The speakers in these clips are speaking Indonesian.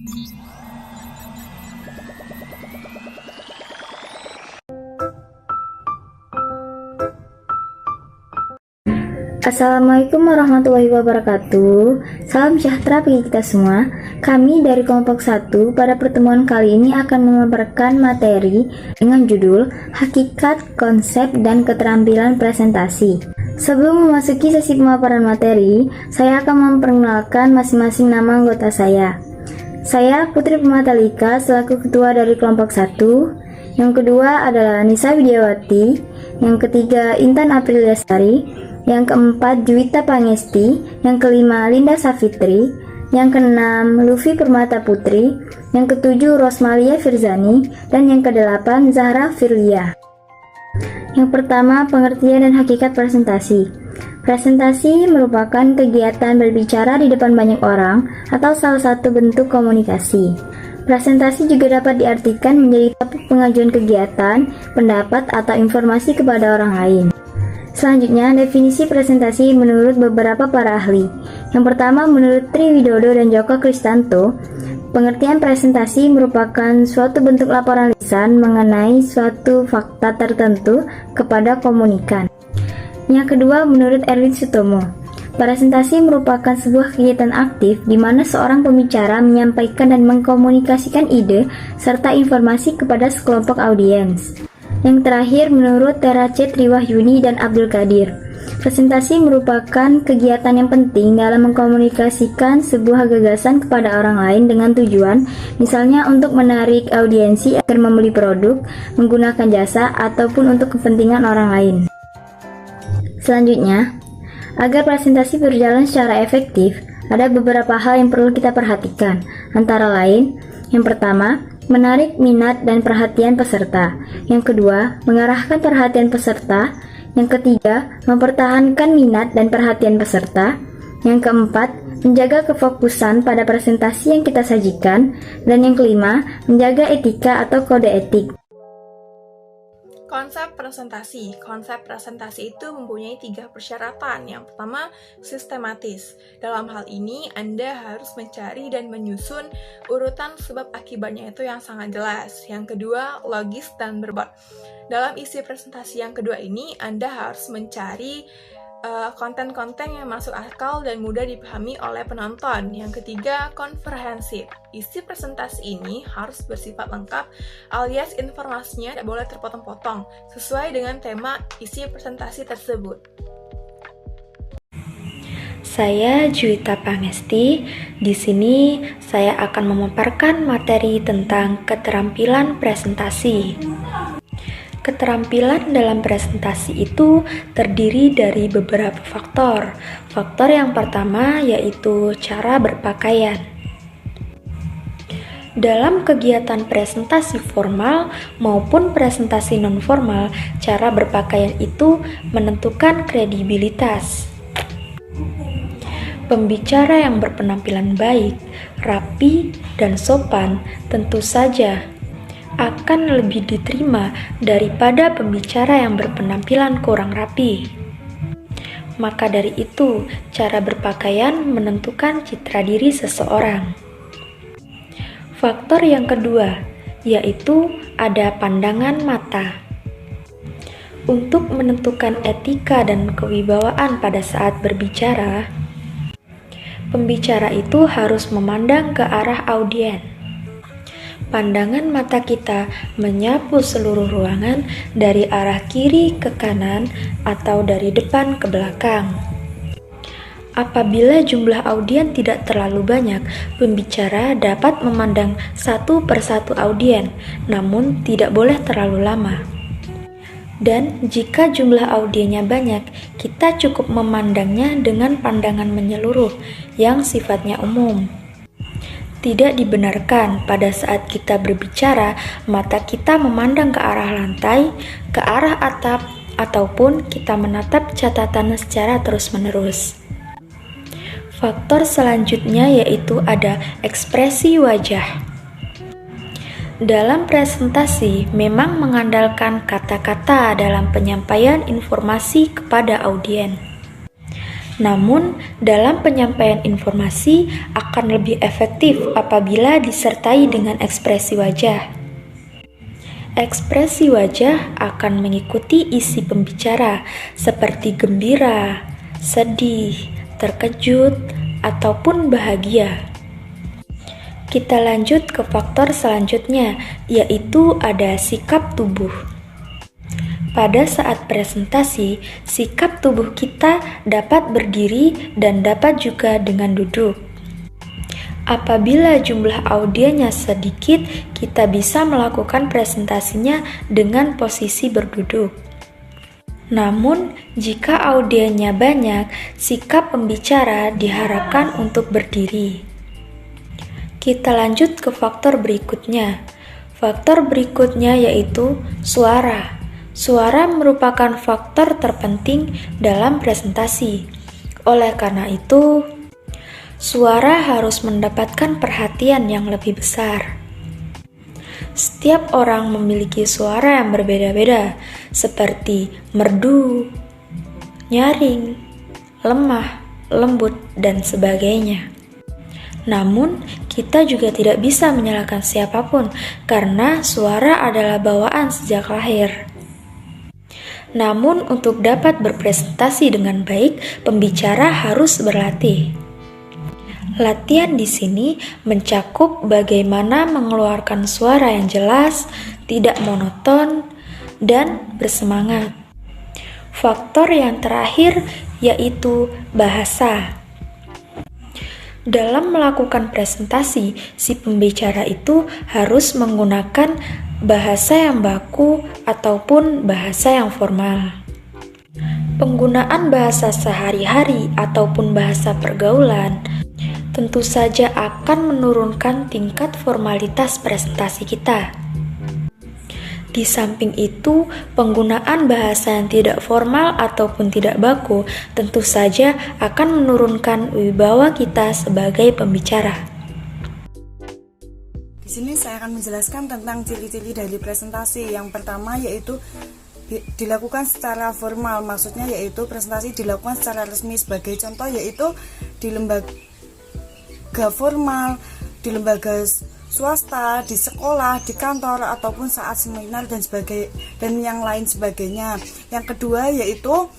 Assalamualaikum warahmatullahi wabarakatuh. Salam sejahtera bagi kita semua. Kami dari kelompok 1 pada pertemuan kali ini akan memaparkan materi dengan judul Hakikat, Konsep, dan Keterampilan Presentasi. Sebelum memasuki sesi pemaparan materi, saya akan memperkenalkan masing-masing nama anggota saya. Saya Putri Pematalika selaku ketua dari kelompok 1. Yang kedua adalah Nisa Widiawati. Yang ketiga Intan Apriliasari. Yang keempat Juwita Pangesti, yang kelima Linda Safitri, yang keenam Luffy Permata Putri, yang ketujuh Rosmalia Firzani, dan yang kedelapan Zahra Firlia. Yang pertama, pengertian dan hakikat presentasi. Presentasi merupakan kegiatan berbicara di depan banyak orang atau salah satu bentuk komunikasi. Presentasi juga dapat diartikan menjadi topik pengajuan kegiatan, pendapat, atau informasi kepada orang lain. Selanjutnya, definisi presentasi menurut beberapa para ahli. Yang pertama, menurut Tri Widodo dan Joko Kristanto, pengertian presentasi merupakan suatu bentuk laporan lisan mengenai suatu fakta tertentu kepada komunikan. Yang kedua, menurut Erwin Sutomo, presentasi merupakan sebuah kegiatan aktif di mana seorang pembicara menyampaikan dan mengkomunikasikan ide serta informasi kepada sekelompok audiens. Yang terakhir, menurut Terace Triwahyuni dan Abdul Qadir, presentasi merupakan kegiatan yang penting dalam mengkomunikasikan sebuah gagasan kepada orang lain dengan tujuan, misalnya untuk menarik audiensi agar membeli produk, menggunakan jasa, ataupun untuk kepentingan orang lain. Selanjutnya, agar presentasi berjalan secara efektif, ada beberapa hal yang perlu kita perhatikan, antara lain, yang pertama, menarik minat dan perhatian peserta. Yang kedua, mengarahkan perhatian peserta. Yang ketiga, mempertahankan minat dan perhatian peserta. Yang keempat, menjaga kefokusan pada presentasi yang kita sajikan. Dan yang kelima, menjaga etika atau kode etik. Konsep presentasi. Konsep presentasi itu mempunyai 3 persyaratan. Yang pertama, sistematis. Dalam hal ini, Anda harus mencari dan menyusun urutan sebab akibatnya itu yang sangat jelas. Yang kedua, logis dan berbobot. Dalam isi presentasi yang kedua ini, Anda harus mencari konten-konten yang masuk akal dan mudah dipahami oleh penonton. Yang ketiga, komprehensif. Isi presentasi ini harus bersifat lengkap alias informasinya tidak boleh terpotong-potong sesuai dengan tema isi presentasi tersebut. Saya Juwita Pangesti. Di sini saya akan memaparkan materi tentang keterampilan presentasi. Keterampilan dalam presentasi itu terdiri dari beberapa faktor. Faktor yang pertama yaitu cara berpakaian. Dalam kegiatan presentasi formal maupun presentasi non-formal, cara berpakaian itu menentukan kredibilitas. Pembicara yang berpenampilan baik, rapi, dan sopan tentu saja akan lebih diterima daripada pembicara yang berpenampilan kurang rapi. Maka dari itu, cara berpakaian menentukan citra diri seseorang. Faktor yang kedua, yaitu ada pandangan mata. Untuk menentukan etika dan kewibawaan pada saat berbicara, pembicara itu harus memandang ke arah audiens. Pandangan mata kita menyapu seluruh ruangan dari arah kiri ke kanan atau dari depan ke belakang. Apabila jumlah audiens tidak terlalu banyak, pembicara dapat memandang satu persatu audiens, namun tidak boleh terlalu lama. Dan jika jumlah audiensnya banyak, kita cukup memandangnya dengan pandangan menyeluruh yang sifatnya umum. Tidak dibenarkan pada saat kita berbicara, mata kita memandang ke arah lantai, ke arah atap, ataupun kita menatap catatan secara terus-menerus. Faktor selanjutnya yaitu ada ekspresi wajah. Dalam presentasi memang mengandalkan kata-kata dalam penyampaian informasi kepada audiens. Namun, dalam penyampaian informasi akan lebih efektif apabila disertai dengan ekspresi wajah. Ekspresi wajah akan mengikuti isi pembicara seperti gembira, sedih, terkejut, ataupun bahagia. Kita lanjut ke faktor selanjutnya, yaitu ada sikap tubuh. Pada saat presentasi, sikap tubuh kita dapat berdiri dan dapat juga dengan duduk. Apabila jumlah audiennya sedikit, kita bisa melakukan presentasinya dengan posisi berduduk. Namun, jika audiennya banyak, sikap pembicara diharapkan untuk berdiri. Kita lanjut ke faktor berikutnya. Faktor berikutnya yaitu suara. Suara merupakan faktor terpenting dalam presentasi. Oleh karena itu, suara harus mendapatkan perhatian yang lebih besar. Setiap orang memiliki suara yang berbeda-beda, seperti merdu, nyaring, lemah, lembut, dan sebagainya. Namun, kita juga tidak bisa menyalahkan siapapun karena suara adalah bawaan sejak lahir. Namun, untuk dapat berpresentasi dengan baik, pembicara harus berlatih. Latihan di sini mencakup bagaimana mengeluarkan suara yang jelas, tidak monoton, dan bersemangat. Faktor yang terakhir yaitu bahasa. Dalam melakukan presentasi, si pembicara itu harus menggunakan bahasa yang baku ataupun bahasa yang formal. Penggunaan bahasa sehari-hari ataupun bahasa pergaulan tentu saja akan menurunkan tingkat formalitas presentasi kita. Di samping itu, penggunaan bahasa yang tidak formal ataupun tidak baku tentu saja akan menurunkan wibawa kita sebagai pembicara. Di sini saya akan menjelaskan tentang ciri-ciri dari presentasi. Yang pertama yaitu dilakukan secara formal, maksudnya yaitu presentasi dilakukan secara resmi. Sebagai contoh yaitu di lembaga formal, di lembaga swasta, di sekolah, di kantor, ataupun saat seminar dan yang lain sebagainya. Yang kedua yaitu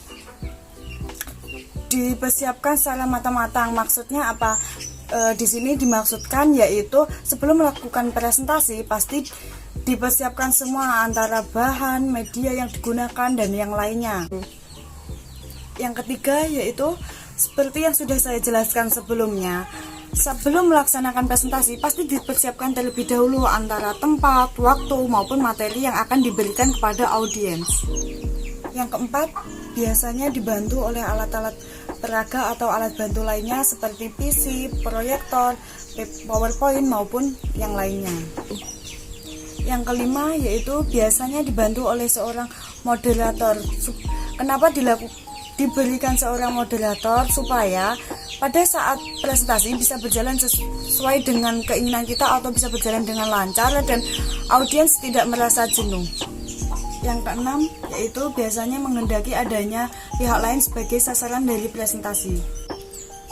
dipersiapkan secara matang-matang. Maksudnya apa? Di sini dimaksudkan yaitu sebelum melakukan presentasi pasti dipersiapkan semua, antara bahan, media yang digunakan, dan yang lainnya. Yang ketiga yaitu seperti yang sudah saya jelaskan sebelumnya, sebelum melaksanakan presentasi pasti dipersiapkan terlebih dahulu antara tempat, waktu, maupun materi yang akan diberikan kepada audiens. Yang keempat, biasanya dibantu oleh alat-alat peraga atau alat bantu lainnya seperti PC, proyektor, PowerPoint, maupun yang lainnya. Yang kelima yaitu biasanya dibantu oleh seorang moderator. Kenapa diberikan seorang moderator? Supaya pada saat presentasi bisa berjalan sesuai dengan keinginan kita atau bisa berjalan dengan lancar dan audiens tidak merasa jenuh. Yang keenam yaitu biasanya menghendaki adanya pihak lain sebagai sasaran dari presentasi.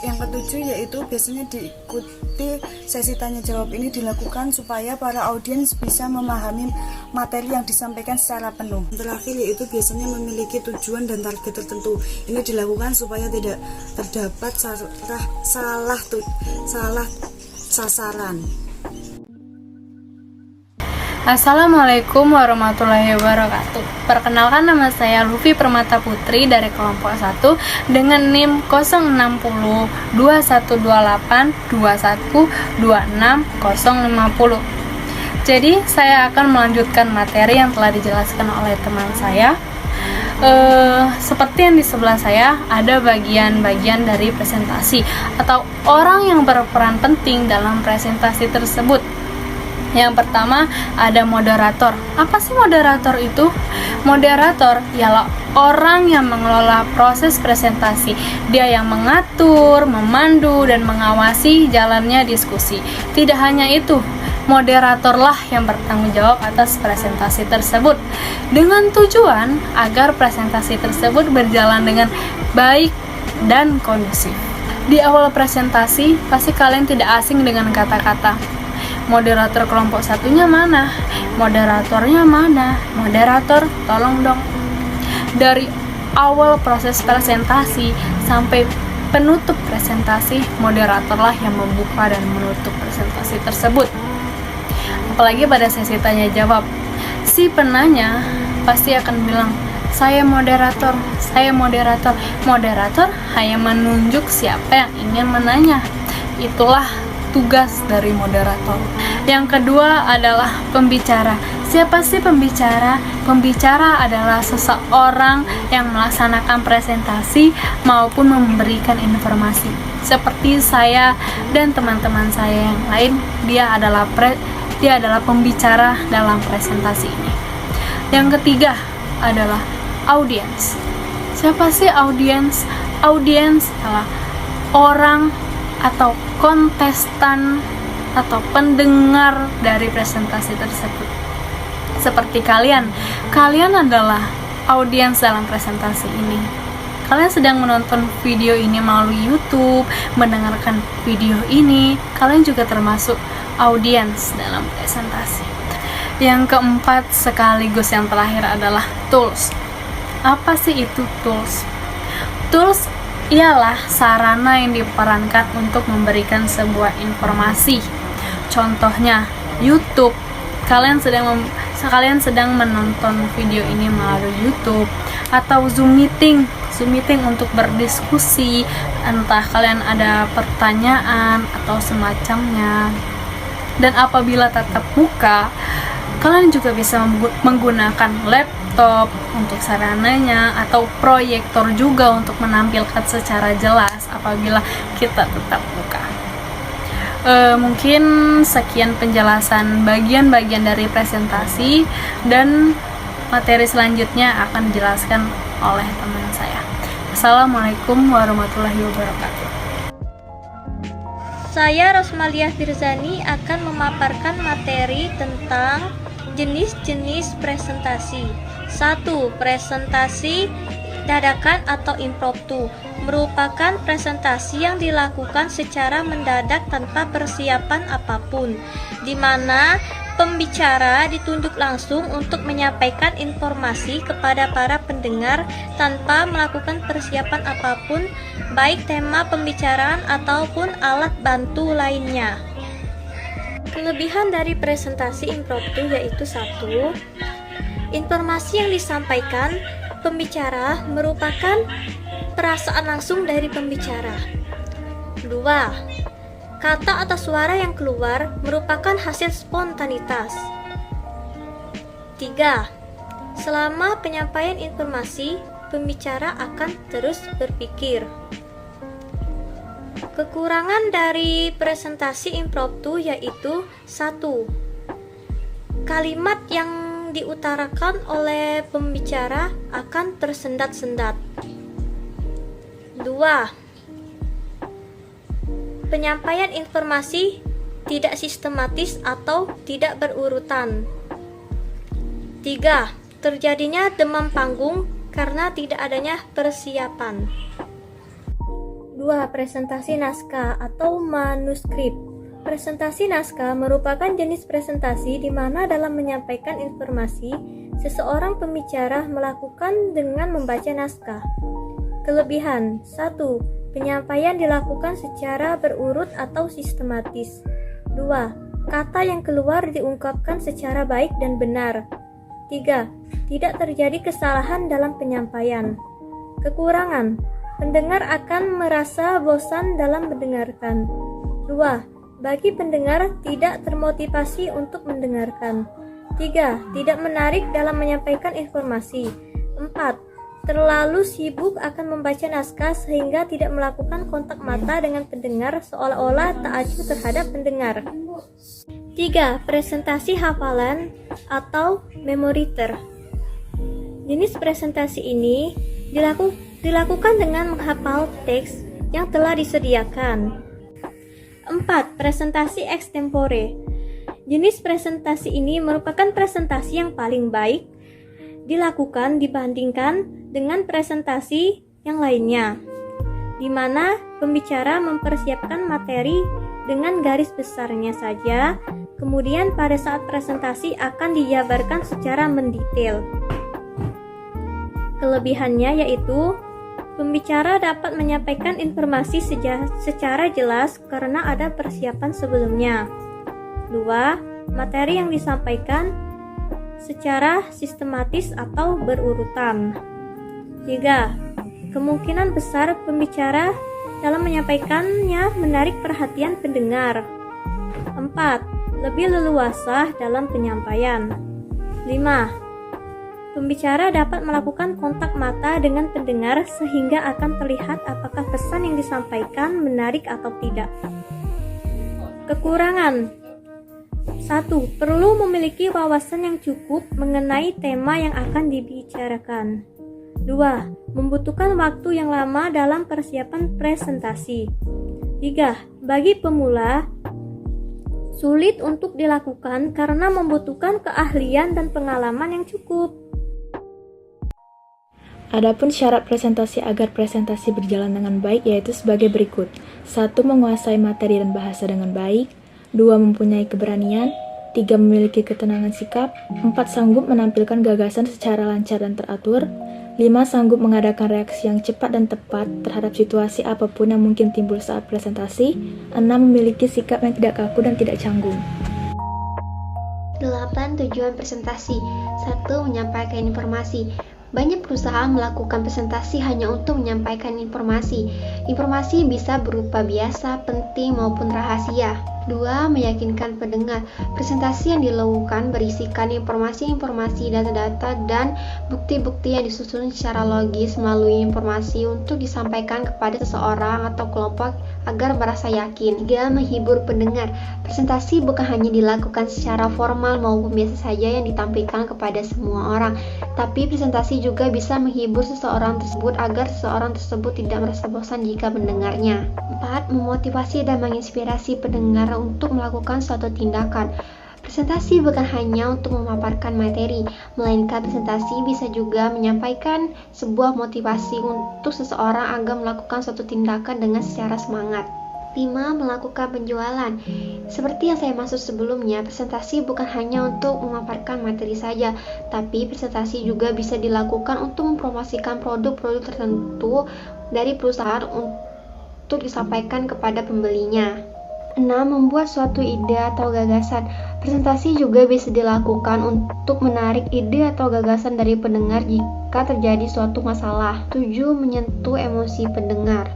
Yang ketujuh yaitu biasanya diikuti sesi tanya jawab. Ini dilakukan supaya para audiens bisa memahami materi yang disampaikan secara penuh. Yang terakhir yaitu biasanya memiliki tujuan dan target tertentu. Ini dilakukan supaya tidak terdapat salah sasaran. Assalamualaikum warahmatullahi wabarakatuh. Perkenalkan, nama saya Luffy Permata Putri dari kelompok 1 dengan NIM 0602128212650. Jadi saya akan melanjutkan materi yang telah dijelaskan oleh teman saya. Seperti yang di sebelah saya ada bagian-bagian dari presentasi atau orang yang berperan penting dalam presentasi tersebut. Yang pertama ada moderator. Apa sih moderator itu? Moderator ialah orang yang mengelola proses presentasi. Dia yang mengatur, memandu, dan mengawasi jalannya diskusi. Tidak hanya itu, moderatorlah yang bertanggung jawab atas presentasi tersebut dengan tujuan agar presentasi tersebut berjalan dengan baik dan kondusif. Di awal presentasi, pasti kalian tidak asing dengan kata-kata moderator kelompok satunya mana? Moderatornya mana? Moderator, tolong dong. Dari awal proses presentasi sampai penutup presentasi, moderatorlah yang membuka dan menutup presentasi tersebut. Apalagi pada sesi tanya jawab, si penanya pasti akan bilang, saya moderator, saya moderator. Moderator hanya menunjuk siapa yang ingin menanya. Itulah tugas dari moderator. Yang kedua adalah pembicara. Siapa sih pembicara? Pembicara adalah seseorang yang melaksanakan presentasi maupun memberikan informasi. Seperti saya dan teman-teman saya yang lain, dia adalah pembicara dalam presentasi ini. Yang ketiga adalah audiens. Siapa sih audiens? Audiens adalah orang atau kontestan atau pendengar dari presentasi tersebut. Seperti kalian adalah audiens dalam presentasi ini. Kalian sedang menonton video ini melalui YouTube, mendengarkan video ini, kalian juga termasuk audiens dalam presentasi. Yang keempat sekaligus yang terakhir adalah tools. Apa sih itu tools? Tools ialah sarana yang diperankan untuk memberikan sebuah informasi. Contohnya YouTube. Kalian sedang menonton video ini melalui YouTube, atau Zoom meeting untuk berdiskusi, entah kalian ada pertanyaan atau semacamnya. Dan apabila tatap muka, kalian juga bisa menggunakan laptop untuk sarananya, atau proyektor juga untuk menampilkan secara jelas apabila kita tatap muka. Mungkin sekian penjelasan bagian-bagian dari presentasi, dan materi selanjutnya akan dijelaskan oleh teman saya. Assalamualaikum warahmatullahi wabarakatuh. Saya Rosmalia Firzani akan memaparkan materi tentang jenis-jenis presentasi. 1. Presentasi dadakan atau impromptu merupakan presentasi yang dilakukan secara mendadak tanpa persiapan apapun, di mana pembicara ditunjuk langsung untuk menyampaikan informasi kepada para pendengar tanpa melakukan persiapan apapun, baik tema pembicaraan ataupun alat bantu lainnya. Kelebihan dari presentasi impromptu yaitu 1. Informasi yang disampaikan pembicara merupakan perasaan langsung dari pembicara. 2. Kata atau suara yang keluar merupakan hasil spontanitas. 3. Selama penyampaian informasi, pembicara akan terus berpikir. Kekurangan dari presentasi impromptu yaitu 1. Kalimat yang diutarakan oleh pembicara akan tersendat-sendat. 2. Penyampaian informasi tidak sistematis atau tidak berurutan. 3. Terjadinya demam panggung karena tidak adanya persiapan. 2. Presentasi naskah atau manuskrip. Presentasi naskah merupakan jenis presentasi di mana dalam menyampaikan informasi, seseorang pembicara melakukan dengan membaca naskah. Kelebihan 1. Penyampaian dilakukan secara berurut atau sistematis. 2. Kata yang keluar diungkapkan secara baik dan benar. 3. Tidak terjadi kesalahan dalam penyampaian. Kekurangan, pendengar akan merasa bosan dalam mendengarkan. 2. Bagi pendengar tidak termotivasi untuk mendengarkan. 3. Tidak menarik dalam menyampaikan informasi. 4. Terlalu sibuk akan membaca naskah sehingga tidak melakukan kontak mata dengan pendengar seolah-olah tak acuh terhadap pendengar. 3. Presentasi hafalan atau memoriter. Jenis presentasi ini dilakukan dengan menghafal teks yang telah disediakan. 4. Presentasi extempore. Jenis presentasi ini merupakan presentasi yang paling baik dilakukan dibandingkan dengan presentasi yang lainnya. di mana pembicara mempersiapkan materi dengan garis besarnya saja, kemudian pada saat presentasi akan dijabarkan secara mendetail. Kelebihannya yaitu pembicara dapat menyampaikan informasi secara jelas karena ada persiapan sebelumnya. 2. Materi yang disampaikan secara sistematis atau berurutan. 3. Kemungkinan besar pembicara dalam menyampaikannya menarik perhatian pendengar. 4. Lebih leluasa dalam penyampaian. 5. Pembicara dapat melakukan kontak mata dengan pendengar sehingga akan terlihat apakah pesan yang disampaikan menarik atau tidak. Kekurangan: 1. Perlu memiliki wawasan yang cukup mengenai tema yang akan dibicarakan. 2. Membutuhkan waktu yang lama dalam persiapan presentasi. 3. Bagi pemula, sulit untuk dilakukan karena membutuhkan keahlian dan pengalaman yang cukup. Adapun syarat presentasi agar presentasi berjalan dengan baik yaitu sebagai berikut. 1. Menguasai materi dan bahasa dengan baik. 2. Mempunyai keberanian. 3. Memiliki ketenangan sikap. 4. Sanggup menampilkan gagasan secara lancar dan teratur. 5. Sanggup mengadakan reaksi yang cepat dan tepat terhadap situasi apapun yang mungkin timbul saat presentasi. 6. Memiliki sikap yang tidak kaku dan tidak canggung. 8. Tujuan presentasi. 1. Menyampaikan informasi. Banyak perusahaan melakukan presentasi hanya untuk menyampaikan informasi. Informasi bisa berupa biasa, penting, maupun rahasia. 2. Meyakinkan pendengar. Presentasi yang dilakukan berisikan informasi-informasi, data-data, dan bukti-bukti yang disusun secara logis melalui informasi untuk disampaikan kepada seseorang atau kelompok agar merasa yakin. 3. Menghibur pendengar. Presentasi bukan hanya dilakukan secara formal maupun biasa saja yang ditampilkan kepada semua orang, tapi presentasi juga bisa menghibur seseorang tersebut agar seseorang tersebut tidak merasa bosan jika mendengarnya. 4. Memotivasi dan menginspirasi pendengar untuk melakukan suatu tindakan. Presentasi bukan hanya untuk memaparkan materi, melainkan presentasi bisa juga menyampaikan sebuah motivasi untuk seseorang agar melakukan suatu tindakan dengan secara semangat. 5. Melakukan penjualan. Seperti yang saya maksud sebelumnya, presentasi bukan hanya untuk memaparkan materi saja, tapi presentasi juga bisa dilakukan untuk mempromosikan produk-produk tertentu dari perusahaan untuk disampaikan kepada pembelinya. 6. Membuat suatu ide atau gagasan. Presentasi juga bisa dilakukan untuk menarik ide atau gagasan dari pendengar jika terjadi suatu masalah. 7. Menyentuh emosi pendengar.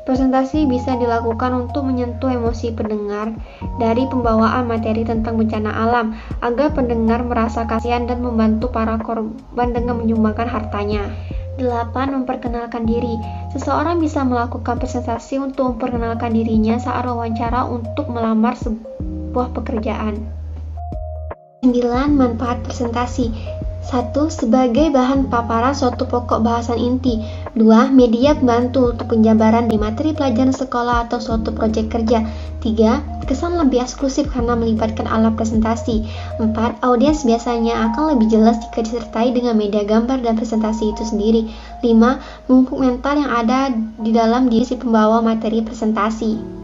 Presentasi bisa dilakukan untuk menyentuh emosi pendengar dari pembawaan materi tentang bencana alam agar pendengar merasa kasihan dan membantu para korban dengan menyumbangkan hartanya. 8. Memperkenalkan diri. Seseorang bisa melakukan presentasi untuk memperkenalkan dirinya saat wawancara untuk melamar sebuah pekerjaan. 9. Manfaat presentasi. 1. Sebagai bahan paparan suatu pokok bahasan inti. 2. Media pembantu untuk penjabaran di materi pelajaran sekolah atau suatu proyek kerja. 3. Kesan lebih eksklusif karena melibatkan alat presentasi. 4. Audiens biasanya akan lebih jelas jika disertai dengan media gambar dan presentasi itu sendiri. 5. Memupuk mental yang ada di dalam diri si pembawa materi presentasi.